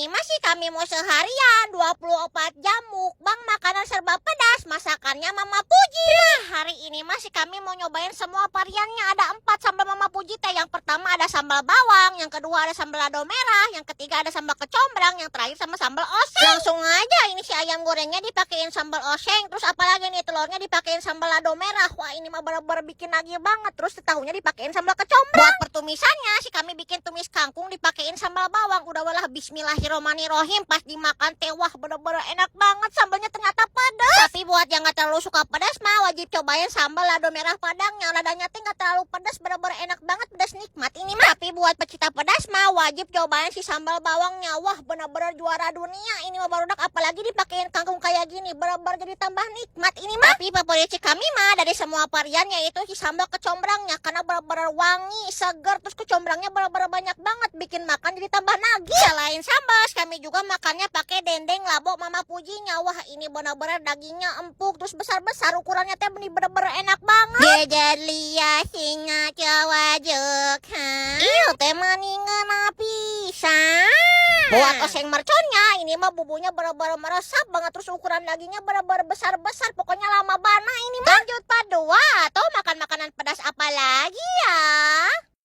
ini masih kami mau seharian 24 jam mukbang makanan serba pedas masakannya Mama Puji. Nah, hari ini masih kami mau nyobain semua variannya. Ada 4 sambal Mama Puji teh. Yang pertama ada sambal bawang, yang kedua ada sambal lado merah, yang ketiga ada sambal kecombrang, yang terakhir sama sambal oseng. Langsung aja ini si ayam gorengnya dipakein sambal oseng, terus apalagi nih telurnya dipakein sambal lado merah. Wah, ini mah bener-bener bikin nagih banget. Terus tahunya dipakein sambal kecombrang. Buat pertumisannya si kami bikin tumis kangkung dipakein sambal bawang. Udah walah bismillahirrohmanirrohim. Pas dimakan teh wah bener-bener enak banget. Sambalnya ternyata pedas. Tapi buat yang gak terlalu suka pedas mah wajib cobain sambal lado merah padangnya. Ladanya teh gak terlalu pedas, bener-bener enak banget, pedas nikmat ini mah. Tapi buat pecinta pedas mah wajib cobain si sambal bawangnya. Wah bener-bener juara dunia. Ini mah barudak, apalagi dipakein kangkung kayak gini, bener-bener jadi tambah nikmat ini mah. Tapi favorit si kami mah dari semua varian yaitu si sambal kecombrangnya, karena bener-bener wangi, seger, terus kecombrangnya bener-bener banyak banget, bikin makan jadi tambah nagih. Selain sambal, kami juga makannya pakai dendeng labo Mama Pujinya. Wah ini bener-bener dagingnya empuk, terus besar-besar, ukurannya teh bener-bener enak banget. Jejer liah singa cawajuk, iyo teh maningan pisan. Buat oseng merconnya, ini mah bumbunya bener-bener meresap banget, terus ukuran dagingnya bener-bener besar-besar, pokoknya lama bana ini mah. Lanjut Pak 2, atau makan makanan pedas apa lagi ya?